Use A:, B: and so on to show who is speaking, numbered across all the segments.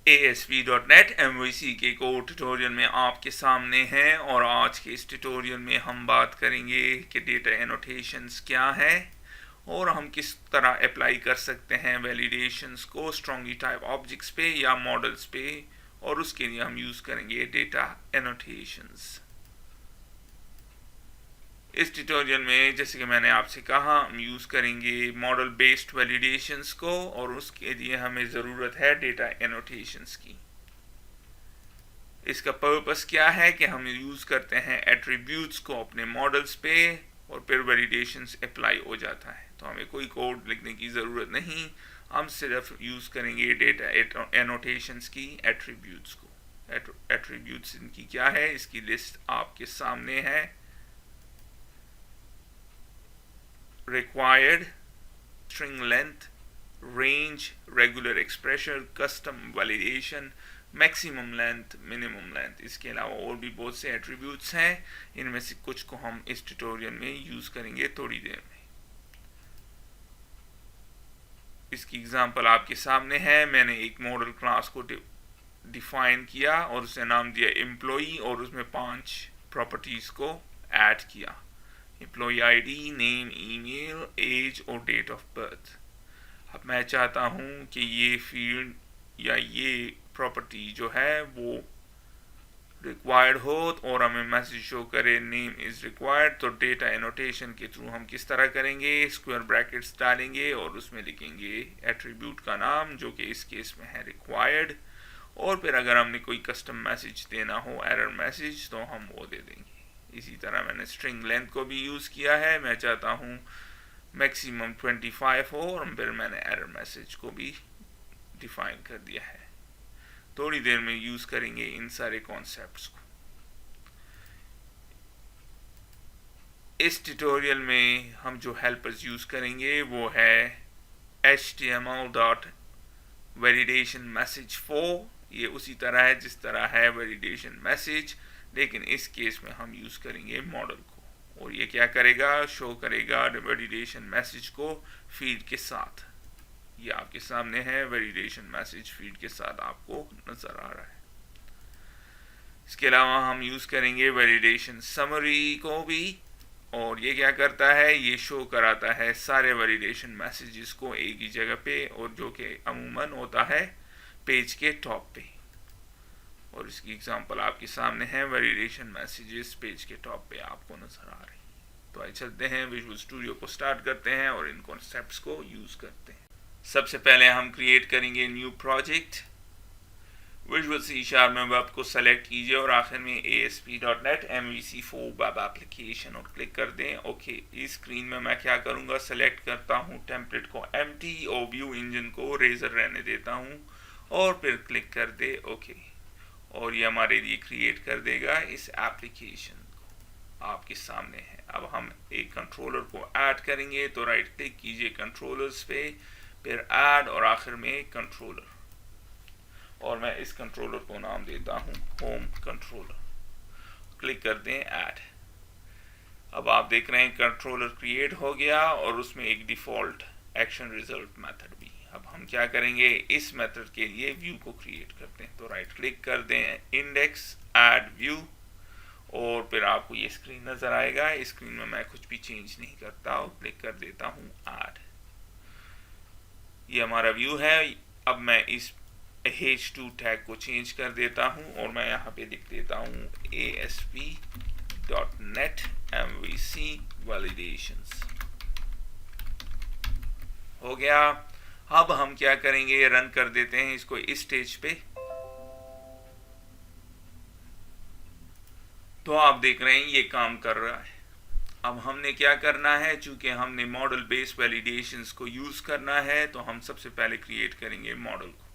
A: ASP.NET MVC के code tutorial में आपके सामने हैं और आज के इस ट्यूटोरियल में हम बात करेंगे कि डेटा एनोटेशंस क्या है और हम किस तरह अप्लाई कर सकते हैं वैलिडेशंस को स्ट्रॉन्गली टाइप ऑब्जेक्ट्स पे या मॉडल्स पे, और उसके लिए हम यूज़ करेंगे डेटा एनोटेशंस। इस ट्यूटोरियल में जैसे कि मैंने आपसे कहा हम यूज़ करेंगे मॉडल बेस्ड वैलिडेशंस को और उसके लिए हमें ज़रूरत है डेटा एनोटेशंस की। इसका पर्पस क्या है कि हम यूज़ करते हैं एट्रीब्यूट्स को अपने मॉडल्स पे और फिर वैलिडेशंस अप्लाई हो जाता है, तो हमें कोई कोड लिखने की ज़रूरत नहीं, हम सिर्फ यूज़ करेंगे डेटा एनोटेशंस की एट्रीब्यूट्स को। एट्रीब्यूट्स इनकी क्या है, इसकी लिस्ट आपके सामने है। Required, string length, range, regular expression, custom validation, maximum length, minimum length। इसके अलावा और भी बहुत से एट्रीब्यूट्स हैं, इनमें से कुछ को हम इस ट्यूटोरियल में यूज़ करेंगे थोड़ी देर में। इसकी एग्जांपल आपके सामने है। मैंने एक मॉडल क्लास को डिफाइन किया और उसे नाम दिया एम्प्लॉई और उसमें 5 प्रॉपर्टीज़ को ऐड किया, employee ID, name, email, age और डेट ऑफ बर्थ। अब मैं चाहता हूँ कि ये फील्ड या ये प्रॉपर्टी जो है वो रिक्वायर्ड हो और हमें मैसेज शो करे नेम इज़ रिक्वायर्ड, तो डेटा एनोटेशन के थ्रू हम किस तरह करेंगे, स्क्वायर ब्रैकेट्स डालेंगे और उसमें लिखेंगे एट्रीब्यूट का नाम जो कि इस केस में है रिक्वायर्ड, और फिर अगर हमने कोई कस्टम मैसेज देना हो, एरर मैसेज, तो हम वो दे देंगे। इसी तरह मैंने स्ट्रिंग लेंथ को भी यूज़ किया है। मैं चाहता हूँ मैक्सिमम 25 हो और फिर मैंने एरर मैसेज को भी डिफाइन कर दिया है। थोड़ी देर में यूज़ करेंगे इन सारे कॉन्सेप्ट्स को। इस ट्यूटोरियल में हम जो हेल्पर्स यूज़ करेंगे वो है html.validationMessage4। ये उसी तरह है जिस तरह है वैलिडेशन मैसेज, लेकिन इस केस में हम यूज़ करेंगे मॉडल को, और ये क्या करेगा, शो करेगा वैलिडेशन मैसेज को फील्ड के साथ। ये आपके सामने है, वैलिडेशन मैसेज फील्ड के साथ आपको नज़र आ रहा है। इसके अलावा हम यूज़ करेंगे वैलिडेशन समरी को भी, और ये क्या करता है, ये शो कराता है सारे वैलिडेशन मैसेजेस को एक ही जगह पे, और जो कि अमूमन होता है पेज के टॉप पे। और इसकी एग्जांपल आपके सामने है, वैलिडेशन मैसेजेस पेज के टॉप पे आपको नजर आ रही है। तो आइए चलते हैं विजुअल स्टूडियो को स्टार्ट करते हैं और इन कॉन्सेप्ट्स को यूज़ करते हैं। सबसे पहले हम क्रिएट करेंगे न्यू प्रोजेक्ट। विजुअल C# में वेब को सेलेक्ट कीजिए और आखिर में ASP.NET MVC4 वेब एप्लीकेशन और क्लिक कर दें ओके। इस स्क्रीन में मैं क्या करूँगा, सेलेक्ट करता हूँ टेम्पलेट को एम्प्टी और व्यू इंजन को रेजर रहने देता हूँ और फिर क्लिक कर दे ओके, और ये हमारे लिए क्रिएट कर देगा इस एप्लीकेशन को आपके सामने है। अब हम एक कंट्रोलर को ऐड करेंगे, तो राइट क्लिक कीजिए कंट्रोलर्स पे, फिर ऐड और आखिर में कंट्रोलर, और मैं इस कंट्रोलर को नाम देता हूँ होम कंट्रोलर। क्लिक कर दें ऐड। अब आप देख रहे हैं कंट्रोलर क्रिएट हो गया और उसमें एक डिफ़ॉल्ट एक्शन रिजल्ट मेथड भी। अब हम क्या करेंगे, इस मेथड के लिए व्यू को क्रिएट करते हैं, तो राइट क्लिक कर दें इंडेक्स ऐड व्यू, और फिर आपको ये स्क्रीन नज़र आएगा। इस स्क्रीन में मैं कुछ भी चेंज नहीं करता और क्लिक कर देता हूँ ऐड। ये हमारा व्यू है। अब मैं इस H2 टैग को चेंज कर देता हूँ और मैं यहाँ पे लिख देता हूँ ASP.NET MVC Validations। हो गया। अब हम क्या करेंगे, रन कर देते हैं इसको इस स्टेज पे। तो आप देख रहे हैं ये काम कर रहा है। अब हमने क्या करना है, चूंकि हमने मॉडल बेस्ड वैलिडेशंस को यूज़ करना है, तो हम सबसे पहले क्रिएट करेंगे मॉडल को।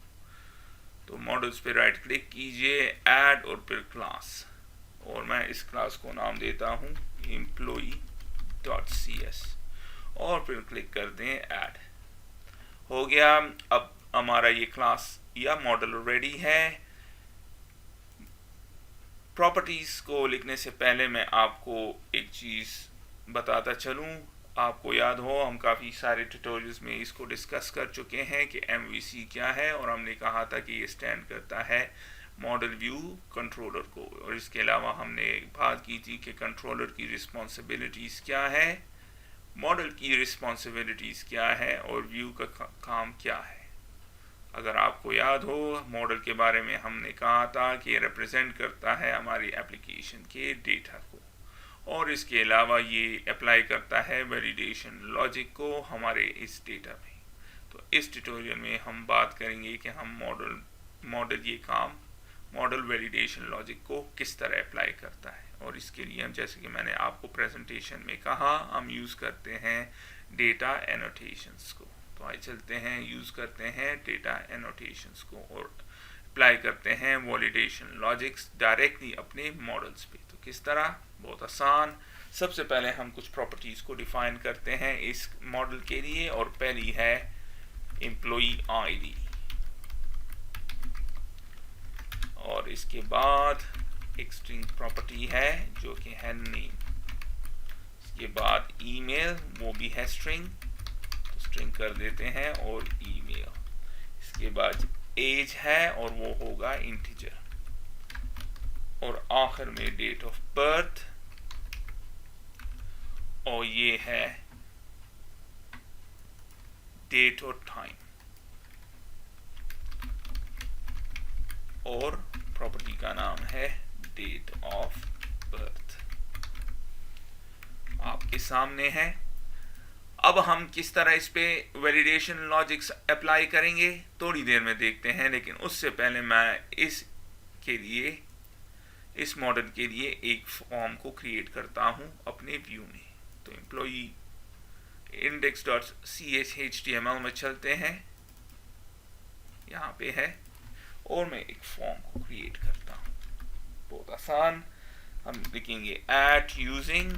A: तो मॉडल्स पे राइट क्लिक कीजिए, ऐड और फिर क्लास, और मैं इस क्लास को नाम देता हूँ employee.cs और फिर क्लिक कर दें ऐड। हो गया। अब हमारा ये क्लास या मॉडल रेडी है। प्रॉपर्टीज़ को लिखने से पहले मैं आपको एक चीज़ बताता चलूँ। आपको याद हो हम काफ़ी सारे ट्यूटोरियल्स में इसको डिस्कस कर चुके हैं कि MVC क्या है, और हमने कहा था कि ये स्टैंड करता है मॉडल व्यू कंट्रोलर को। और इसके अलावा हमने बात की थी कि कंट्रोलर की रिस्पॉन्सिबिलिटीज़ क्या है, मॉडल की रिस्पॉन्सिबिलिटीज़ क्या है, और व्यू का काम क्या है। अगर आपको याद हो मॉडल के बारे में हमने कहा था कि रिप्रेजेंट करता है हमारी एप्लीकेशन के डेटा को, और इसके अलावा ये अप्लाई करता है वैलिडेशन लॉजिक को हमारे इस डेटा में। तो इस ट्यूटोरियल में हम बात करेंगे कि हम मॉडल वैलिडेशन लॉजिक को किस तरह अप्लाई करता है। और इसके लिए हम, जैसे कि मैंने आपको प्रेजेंटेशन में कहा, हम यूज़ करते हैं डेटा एनोटेशंस को। तो आइए चलते हैं, यूज़ करते हैं डेटा एनोटेशंस को और अप्लाई करते हैं वैलिडेशन लॉजिक्स डायरेक्टली अपने मॉडल्स पे। तो किस तरह? बहुत आसान। सबसे पहले हम कुछ प्रॉपर्टीज़ को डिफाइन करते हैं इस मॉडल के लिए, और पहली है एम्प्लॉई आईडी, और इसके बाद एक स्ट्रिंग प्रॉपर्टी है जो कि है नेम। इसके बाद ईमेल, वो भी है स्ट्रिंग, तो स्ट्रिंग कर देते हैं और ईमेल। इसके बाद एज है और वो होगा इंटीजर, और आखिर में डेट ऑफ बर्थ, और ये है डेट और टाइम, और प्रॉपर्टी का नाम है डेट ऑफ बर्थ। आपके सामने है। अब हम किस तरह इस पे वैलिडेशन लॉजिक्स अप्लाई करेंगे थोड़ी देर में देखते हैं, लेकिन उससे पहले मैं इस मॉडल के लिए एक फॉर्म को क्रिएट करता हूं अपने व्यू में। तो एम्प्लॉई index.ch HTML में चलते हैं, यहाँ पे है, और मैं एक फॉर्म को क्रिएट करता हूँ। बहुत आसान। हम लिखेंगे @using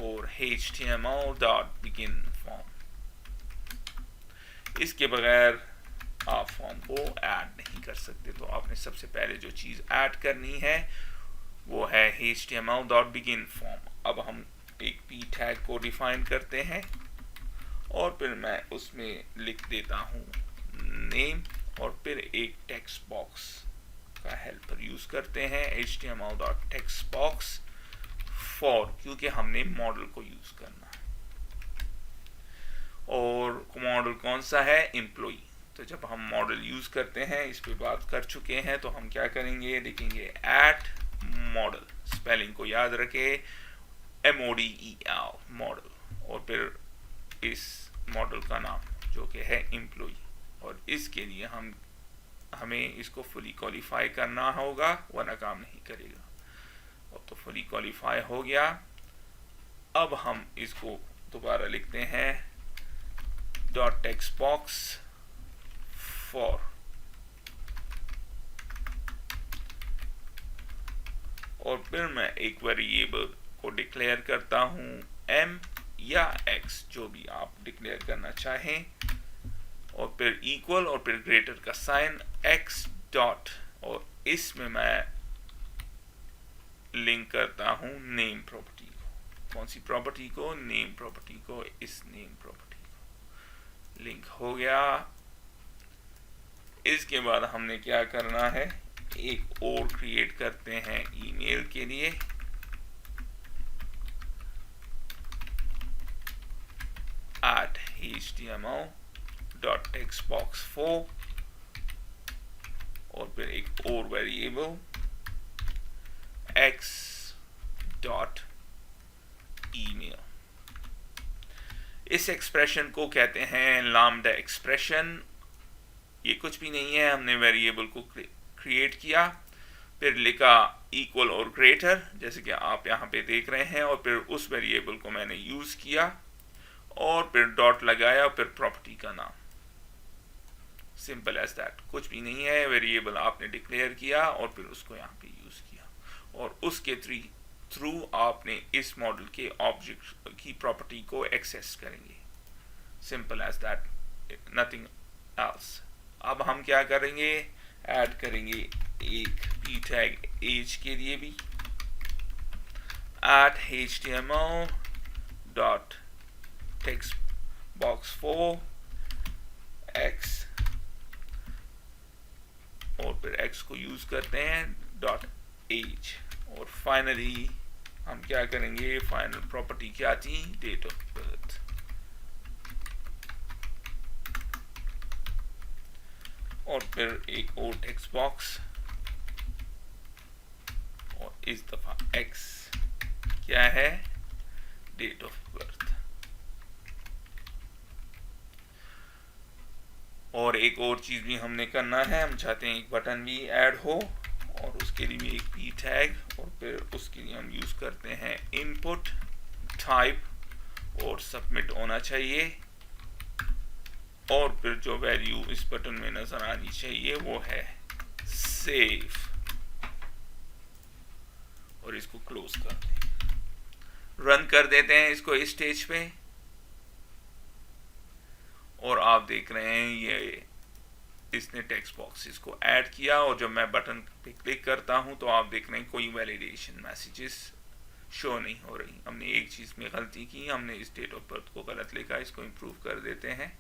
A: और html.begin form। इसके बगैर आप फॉर्म को ऐड नहीं कर सकते। तो आपने सबसे पहले जो चीज़ ऐड करनी है वो है html.begin form। अब हम एक p टैग को डिफाइन करते हैं, और फिर मैं उसमें लिख देता हूँ नेम, और फिर एक टेक्स्ट बॉक्स का हेल्पर यूज करते हैं html.textbox for, क्योंकि हमने मॉडल को यूज करना है। और मॉडल कौन सा है? एम्प्लॉई। तो जब हम मॉडल यूज करते हैं, इस पे बात कर चुके हैं, तो हम क्या करेंगे, लिखेंगे @model, स्पेलिंग को याद रखे, MODEL मॉडल, और फिर इस मॉडल का नाम जो कि है एम्प्लॉई। और इसके लिए हमें इसको फुली क्वालिफाई करना होगा, वरना काम नहीं करेगा। और तो फुली क्वालिफाई हो गया। अब हम इसको दोबारा लिखते हैं .textbox for, और फिर मैं एक वेरिएबल को डिक्लेयर करता हूं m या x, जो भी आप डिक्लेयर करना चाहें, और फिर इक्वल, और फिर ग्रेटर का साइन x डॉट, और इसमें मैं लिंक करता हूं नेम प्रॉपर्टी को। कौन सी प्रॉपर्टी को? नेम प्रॉपर्टी को। इस नेम प्रॉपर्टी को लिंक हो गया। इसके बाद हमने क्या करना है, एक और क्रिएट करते हैं ईमेल के लिए, @html.textbox4, और फिर एक और वेरिएबल x.email। इस एक्सप्रेशन को कहते हैं लैम्डा एक्सप्रेशन। ये कुछ भी नहीं है, हमने वेरिएबल को क्रिएट किया, फिर लिखा इक्वल और ग्रेटर, जैसे कि आप यहाँ पे देख रहे हैं, और फिर उस वेरिएबल को मैंने यूज किया, और फिर डॉट लगाया, फिर प्रॉपर्टी का नाम। Simple as that. कुछ भी नहीं है, वेरिएबल आपने डिक्लेयर किया और फिर उसको यहाँ पे यूज किया, और उसके थ्रू आपने इस मॉडल के ऑब्जेक्ट की प्रॉपर्टी को एक्सेस करेंगे। Simple as that, nothing else. अब हम क्या करेंगे, ऐड करेंगे एक p टैग एज के लिए भी, @html.age टेक्स्ट बॉक्स 4 x और फिर x को यूज करते हैं डॉट एज और फाइनली हम क्या करेंगे, फाइनल प्रॉपर्टी क्या थी, डेट ऑफ बर्थ। और फिर एक और टेक्स्ट बॉक्स और इस दफा x क्या है, डेट ऑफ बर्थ। और एक और चीज भी हमने करना है, हम चाहते हैं एक बटन भी ऐड हो और उसके लिए भी एक p टैग और फिर उसके लिए हम यूज करते हैं इनपुट टाइप और सबमिट होना चाहिए और फिर जो वैल्यू इस बटन में नजर आनी चाहिए वो है सेव और इसको क्लोज कर दें, रन कर देते हैं इसको इस स्टेज पे और आप देख रहे हैं ये इसने टेक्स्ट बॉक्सेस को ऐड किया और जब मैं बटन पे क्लिक करता हूं तो आप देख रहे हैं कोई वैलिडेशन मैसेजेस शो नहीं हो रही। हमने एक चीज में गलती की, हमने इस डेट ऑफ बर्थ को गलत लिखा, इसको इंप्रूव कर देते हैं,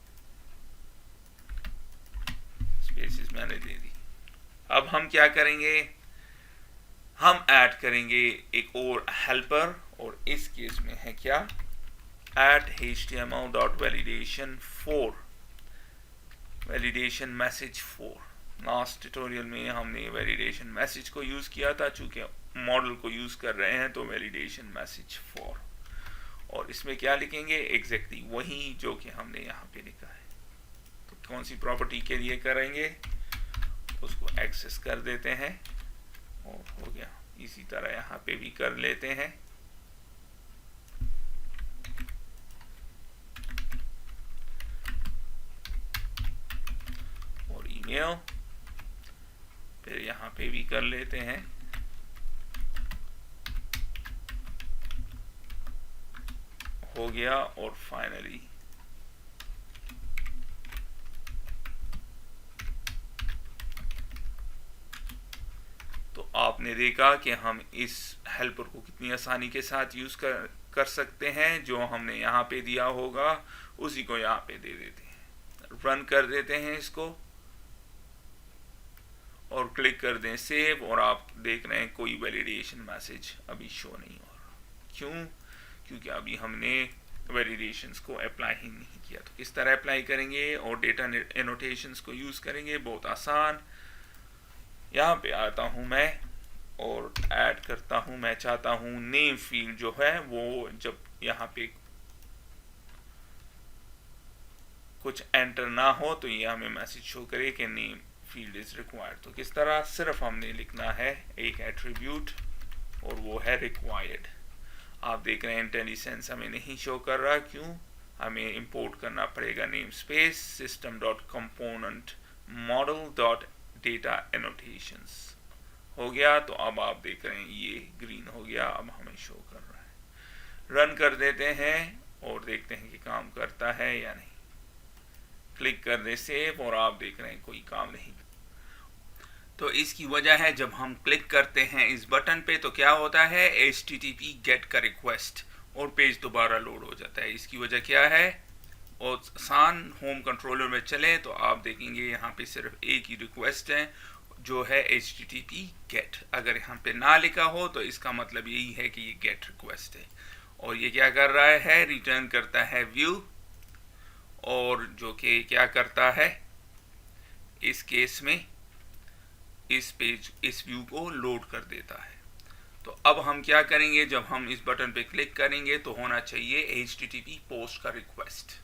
A: स्पेसेस मैंने दे दी। अब हम क्या करेंगे, हम ऐड करेंगे एक और हेल्पर और इस केस में है क्या, @html.validation4 validation message 4। Last tutorial में हमने वैलिडेशन मैसेज को यूज किया था, चूंकि मॉडल को यूज कर रहे हैं तो वैलिडेशन मैसेज 4 और इसमें क्या लिखेंगे, एग्जैक्टली वही जो कि हमने यहाँ पे लिखा है। तो कौन सी प्रॉपर्टी के लिए करेंगे, उसको एक्सेस कर देते हैं और हो गया। इसी तरह यहाँ पे भी कर लेते हैं और ईमेल, फिर यहाँ पे भी कर लेते हैं हो गया और फाइनली तो आपने देखा कि हम इस हेल्पर को कितनी आसानी के साथ यूज कर सकते हैं। जो हमने यहाँ पे दिया होगा उसी को यहाँ पे दे देते हैं, रन कर देते हैं इसको और क्लिक कर दें सेव और आप देख रहे हैं कोई वैलिडेशन मैसेज अभी शो नहीं हो रहा। क्यों, क्योंकि अभी हमने वैलिडेशंस को अप्लाई ही नहीं किया। तो किस तरह अप्लाई करेंगे और डेटा एनोटेशंस को यूज करेंगे, बहुत आसान। यहाँ पे आता हूँ मैं और ऐड करता हूँ, मैं चाहता हूँ नेम फील्ड जो है वो जब यहाँ पे कुछ एंटर ना हो तो ये हमें मैसेज शो करे कि नेम फील्ड इज रिक्वायर्ड। तो किस तरह, सिर्फ हमने लिखना है एक एट्रीब्यूट और वो है रिक्वायर्ड। आप देख रहे हैं इंटेलिसेंस हमें नहीं शो कर रहा, क्यों, हमें इंपोर्ट करना पड़ेगा name space system dot component model dot data annotations. हो गया। तो अब आप देख रहे हैं ये ग्रीन हो गया, अब हमें शो कर रहा है। रन कर देते हैं और देखते हैं कि काम करता है या नहीं। क्लिक कर दे सेव और आप देख रहे हैं कोई काम नहीं। तो इसकी वजह है जब हम क्लिक करते हैं इस बटन पे तो क्या होता है, HTTP गेट का रिक्वेस्ट और पेज दोबारा लोड हो जाता है। इसकी वजह क्या है, और आसान, होम कंट्रोलर में चले तो आप देखेंगे यहाँ पे सिर्फ एक ही रिक्वेस्ट है जो है HTTP गेट। अगर यहाँ पे ना लिखा हो तो इसका मतलब यही है कि ये गेट रिक्वेस्ट है और ये क्या कर रहा है, रिटर्न करता है व्यू और जो कि क्या करता है इस केस में इस व्यू को लोड कर देता है। तो अब हम क्या करेंगे, जब हम इस बटन पे क्लिक करेंगे तो होना चाहिए HTTP पोस्ट का रिक्वेस्ट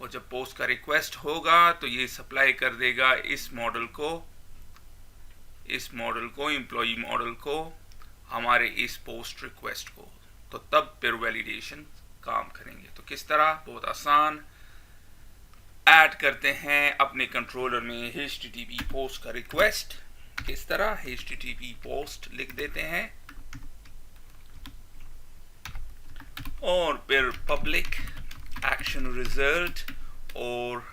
A: और जब पोस्ट का रिक्वेस्ट होगा तो ये सप्लाई कर देगा इस मॉडल को एम्प्लॉई मॉडल को हमारे इस पोस्ट रिक्वेस्ट को, तो तब फिर वैलिडेशन काम करेंगे। तो किस तरह, बहुत आसान, ऐड करते हैं अपने कंट्रोलर में HTTP पोस्ट का रिक्वेस्ट। किस तरह, HTTP पोस्ट लिख देते हैं और फिर पब्लिक एक्शन रिजल्ट और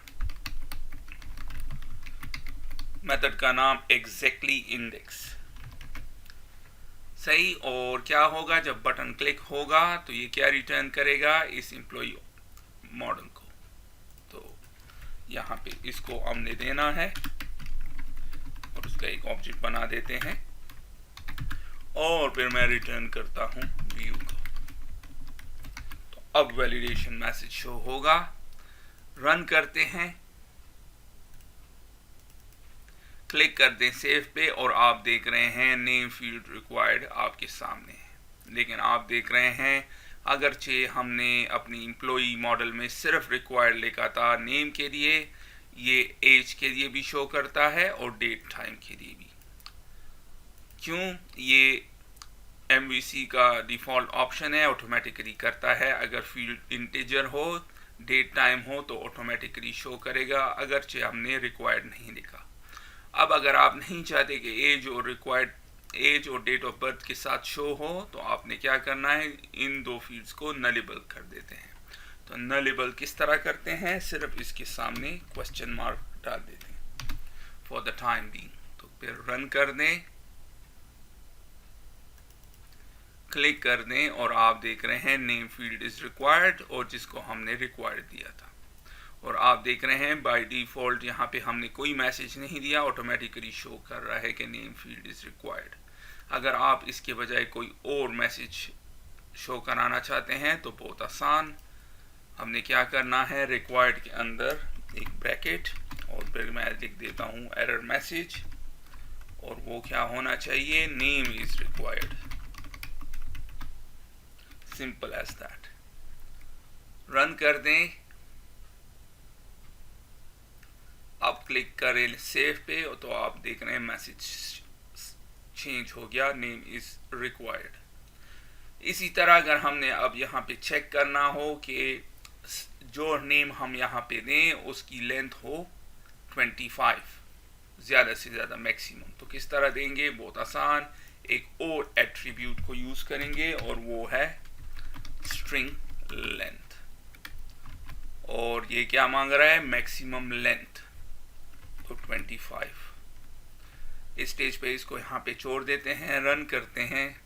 A: मेथड का नाम एग्जैक्टली इंडेक्स, सही। और क्या होगा, जब बटन क्लिक होगा तो ये क्या रिटर्न करेगा, इस एम्प्लॉई मॉडल को। तो यहाँ पे इसको हमने देना है और उसका एक ऑब्जेक्ट बना देते हैं और फिर मैं रिटर्न करता हूँ व्यू को। तो अब वैलिडेशन मैसेज शो होगा। रन करते हैं, क्लिक कर दें सेव पे और आप देख रहे हैं नेम फील्ड रिक्वायर्ड आपके सामने है। लेकिन आप देख रहे हैं अगरचे हमने अपनी एम्प्लॉई मॉडल में सिर्फ रिक्वायर्ड लिखा था नेम के लिए, ये एज के लिए भी शो करता है और डेट टाइम के लिए भी। क्यों? ये MVC का डिफ़ॉल्ट ऑप्शन है, ऑटोमेटिकली करता है। अगर फील्ड इंटीजर हो, डेट टाइम हो तो ऑटोमेटिकली शो करेगा, अगरचे हमने रिक्वायर्ड नहीं लिखा। अब अगर आप नहीं चाहते कि एज और डेट ऑफ बर्थ के साथ शो हो तो आपने क्या करना है, इन दो फील्ड्स को नलेबल कर देते हैं। तो नलेबल किस तरह करते हैं, सिर्फ इसके सामने क्वेश्चन मार्क डाल देते हैं फॉर द टाइम बीइंग। तो फिर रन कर दें, क्लिक कर दें और आप देख रहे हैं नेम फील्ड इज रिक्वायर्ड और जिसको हमने रिक्वायर्ड दिया था। और आप देख रहे हैं बाय डिफ़ॉल्ट यहाँ पे हमने कोई मैसेज नहीं दिया, ऑटोमेटिकली शो कर रहा है कि नेम फील्ड इज रिक्वायर्ड। अगर आप इसके बजाय कोई और मैसेज शो कराना चाहते हैं तो बहुत आसान, हमने क्या करना है, रिक्वायर्ड के अंदर एक ब्रैकेट और फिर मैं लिख देता हूँ एरर मैसेज और वो क्या होना चाहिए, name is required. Simple as that. Run कर दें, अब क्लिक करें सेव पे तो आप देख रहे हैं मैसेज चेंज हो गया, नेम इज रिक्वायर्ड। इसी तरह अगर हमने अब यहाँ पे चेक करना हो कि जो नेम हम यहाँ पे दें उसकी लेंथ हो 25, ज़्यादा से ज़्यादा मैक्सिमम, तो किस तरह देंगे, बहुत आसान, एक और एट्रीब्यूट को यूज़ करेंगे और वो है स्ट्रिंग लेंथ। और ये क्या मांग रहा है, मैक्सिमम लेंथ, तो 25। इस स्टेज पे इसको यहाँ पे छोड़ देते हैं, रन करते हैं,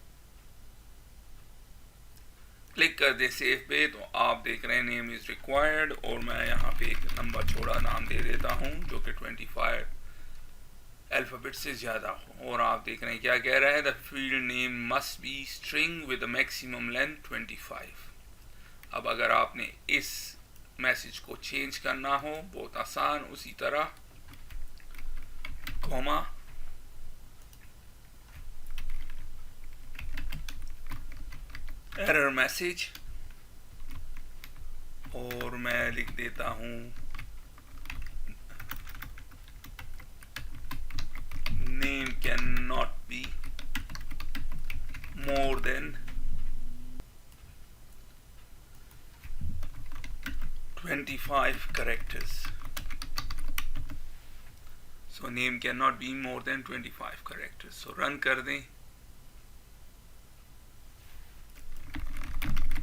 A: क्लिक कर दे सेव पे तो आप देख रहे हैं नेम इज रिक्वायर्ड और मैं यहाँ पे एक लंबा चौड़ा नाम दे देता हूँ जो कि 25 अल्फाबेट से ज़्यादा हो। और आप देख रहे हैं क्या कह रहा है, the field name must be string with maximum length 25। अब अगर आपने इस मैसेज को चेंज करना हो, बहुत आसान, उसी तरह कॉमा एरर मैसेज और मैं लिख देता हूँ name can not be more than 25 characters. So name cannot be more than 25 characters. So run कर दें,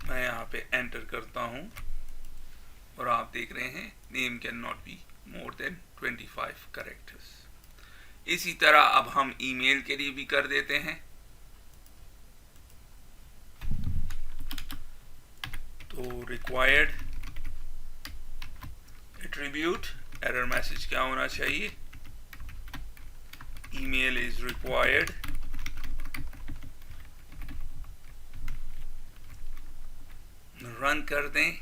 A: मैं यहाँ पे एंटर करता हूँ और आप देख रहे हैं name can not be more than 25 characters. इसी तरह अब हम ईमेल के लिए भी कर देते हैं। तो रिक्वायर्ड एट्रीब्यूट एरर मैसेज क्या होना चाहिए, ईमेल इज रिक्वायर्ड, रन कर दें,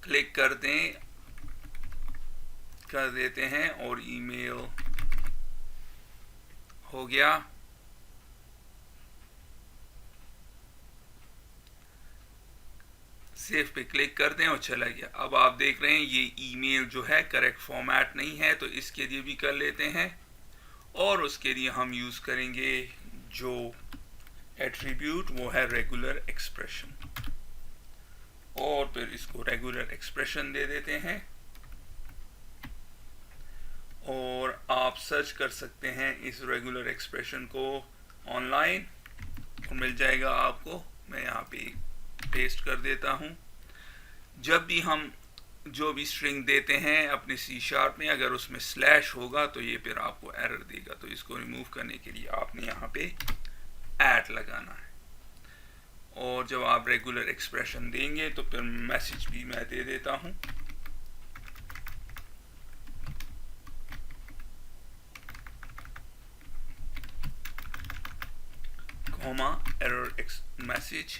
A: क्लिक कर दें, कर देते हैं और ईमेल हो गया। सेव पे क्लिक कर दें और चला गया। अब आप देख रहे हैं ये ईमेल जो है करेक्ट फॉर्मेट नहीं है, तो इसके लिए भी कर लेते हैं और उसके लिए हम यूज़ करेंगे जो एट्रीब्यूट, वो है रेगुलर एक्सप्रेशन, और फिर इसको रेगुलर एक्सप्रेशन दे देते हैं और आप सर्च कर सकते हैं इस रेगुलर एक्सप्रेशन को ऑनलाइन और मिल जाएगा आपको। मैं यहाँ पे पेस्ट कर देता हूँ। जब भी हम जो भी स्ट्रिंग देते हैं अपने C# में, अगर उसमें स्लैश होगा तो ये फिर आपको एरर देगा, तो इसको रिमूव करने के लिए आपने यहाँ पे ऐट लगाना है और जब आप रेगुलर एक्सप्रेशन देंगे तो फिर मैसेज भी मैं दे देता हूं। Comma error message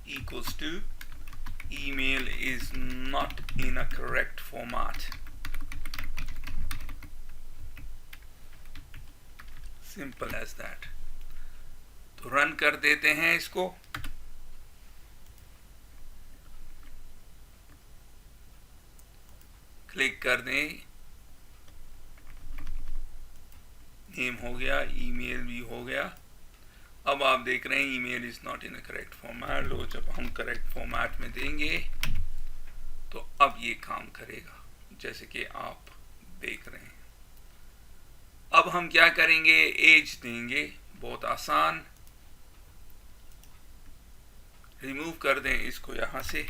A: equals to email is not in a correct format। Simple as that. तो रन कर देते हैं इसको। क्लिक कर दें, नेम हो गया, ईमेल भी हो गया। अब आप देख रहे हैं email is not in a correct format. लो, जब हम करेक्ट फॉर्मेट में देंगे तो अब ये काम करेगा, जैसे कि आप देख रहे हैं। अब हम क्या करेंगे, एज देंगे, बहुत आसान। रिमूव कर दें इसको यहां से,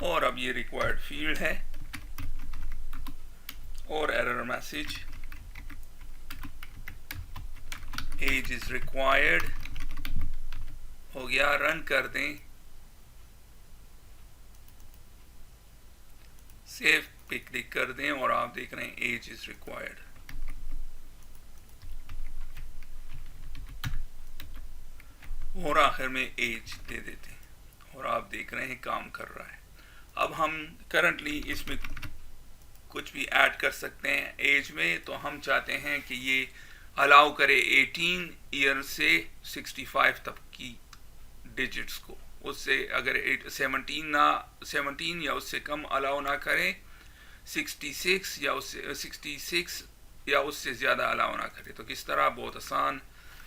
A: और अब ये रिक्वायर्ड फील्ड है, और error message age is required हो गया। रन कर दें, सेव पे क्लिक कर दें, और आप देख रहे हैं एज इज रिक्वायर्ड। और आखिर में एज दे देते हैं, और आप देख रहे हैं काम कर रहा है। अब हम करंटली इसमें कुछ भी ऐड कर सकते हैं एज में। तो हम चाहते हैं कि ये अलाउ करे 18 ईयर से 65 तक की डिजिट्स को। उससे अगर 17 या उससे कम अलाउ ना करें, 66 या उससे ज़्यादा अलाउ ना करें। तो किस तरह, बहुत आसान,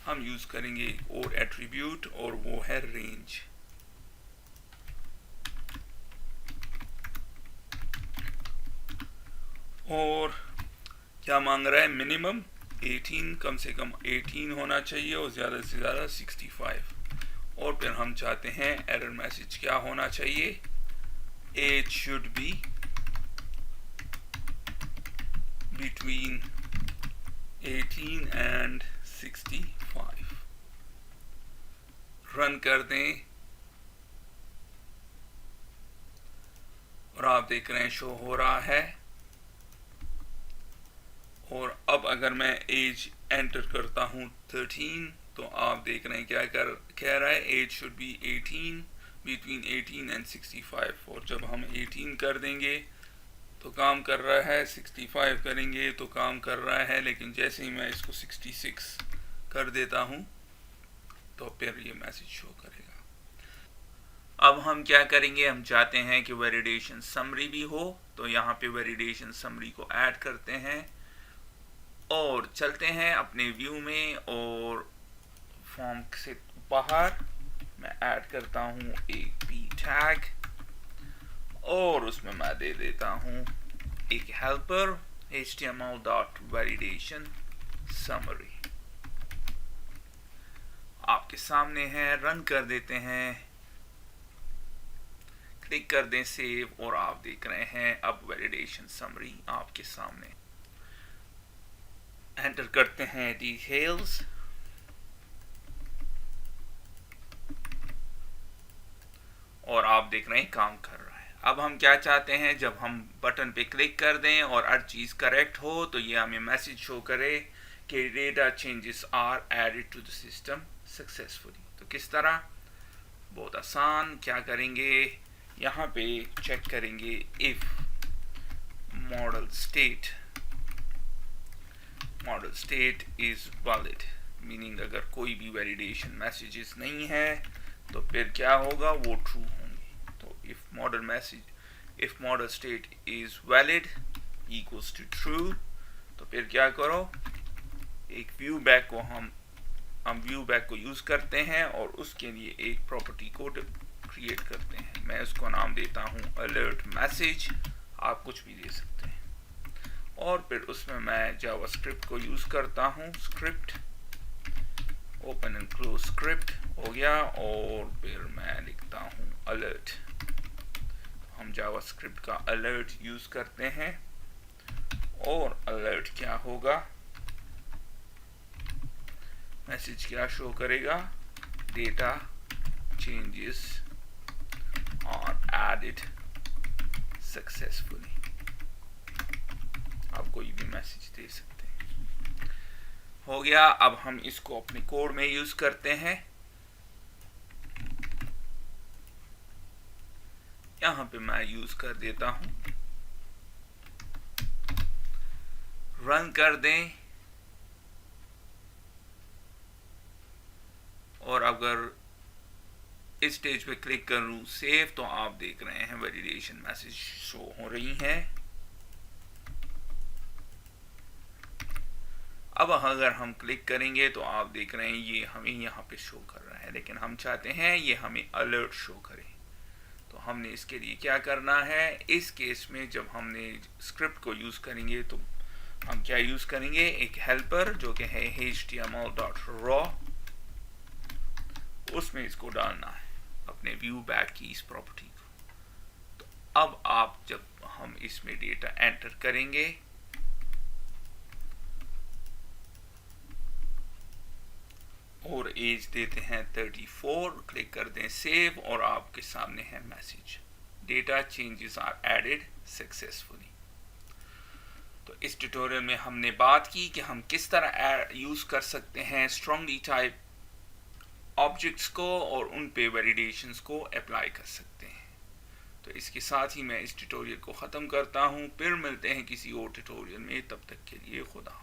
A: हम यूज़ करेंगे और एट्रीब्यूट, और वो है रेंज। और क्या मांग रहा है, मिनिमम 18, कम से कम 18 होना चाहिए, और ज़्यादा से ज़्यादा 65। और फिर हम चाहते हैं एरर मैसेज क्या होना चाहिए, age should be between 18 and 65। Run कर दें, और आप देख रहे हैं शो हो रहा है। और अब अगर मैं एज एंटर करता हूं 13, तो आप देख रहे हैं क्या कह रहा है, age should be 18 between 18 and 65। और जब हम 18 कर देंगे तो काम कर रहा है, 65 करेंगे तो काम कर रहा है। लेकिन जैसे ही मैं इसको 66 कर देता हूं तो फिर ये मैसेज शो करेगा। अब हम क्या करेंगे, हम चाहते हैं कि वैलिडेशन समरी भी हो, तो यहाँ पे वैलिडेशन समरी को ऐड करते हैं, और चलते हैं अपने व्यू में, और फॉर्म से बाहर मैं ऐड करता हूँ एक p टैग, और उसमें मैं दे देता हूँ एक हेल्पर html.validation summary। आपके सामने है, रन कर देते हैं, क्लिक कर दें सेव, और आप देख रहे हैं अब वैलिडेशन समरी आपके सामने। एंटर करते हैं डिटेल्स, और आप देख रहे हैं काम कर रहा है। अब हम क्या चाहते हैं, जब हम बटन पे क्लिक कर दें और हर चीज करेक्ट हो, तो ये हमें मैसेज शो करे कि data changes are added to the system successfully. तो किस तरह, बहुत आसान। क्या करेंगे, यहाँ पे चेक करेंगे if model state is valid, meaning अगर कोई भी वैलिडेशन मैसेजेस नहीं है तो फिर क्या होगा, वो ट्रू होंगे। तो if model state is valid equals to true, तो फिर क्या करो, एक व्यू बैक को हम व्यू बैक को यूज करते हैं, और उसके लिए एक प्रॉपर्टी को क्रिएट करते हैं। मैं उसको नाम देता हूं अलर्ट मैसेज, आप कुछ भी दे सकते हैं। और फिर उसमें मैं जावास्क्रिप्ट को यूज करता हूं, script open and close script हो गया, और फिर मैं लिखता हूं अलर्ट। हम जावास्क्रिप्ट का अलर्ट यूज करते हैं, और अलर्ट क्या होगा, मैसेज क्या शो करेगा, data changes are added successfully. आप कोई भी मैसेज दे सकते हैं। हो गया। अब हम इसको अपने कोड में यूज करते हैं। यहां पे मैं यूज कर देता हूं, रन कर दें, और अगर इस स्टेज पे क्लिक करूं सेव, तो आप देख रहे हैं वैलिडेशन मैसेज शो हो रही हैं। अब अगर हम क्लिक करेंगे तो आप देख रहे हैं ये हमें यहाँ पे शो कर रहा है, लेकिन हम चाहते हैं ये हमें अलर्ट शो करे। तो हमने इसके लिए क्या करना है, इस केस में जब हमने स्क्रिप्ट को यूज करेंगे तो हम क्या यूज करेंगे, एक हेल्पर जो कि है html.raw, उसमें इसको डालना है अपने व्यू बैक की इस प्रॉपर्टी को। तो अब आप जब हम इसमें डेटा एंटर करेंगे और एज देते हैं 34, क्लिक कर दें सेव, और आपके सामने है message, data changes are added successfully. तो इस ट्यूटोरियल में हमने बात की कि हम किस तरह यूज कर सकते हैं स्ट्रांगली टाइप ऑब्जेक्ट्स को और उन पे वैलिडेशंस को अप्लाई कर सकते हैं। तो इसके साथ ही मैं इस ट्यूटोरियल को ख़त्म करता हूँ। फिर मिलते हैं किसी और ट्यूटोरियल में, तब तक के लिए खुदा।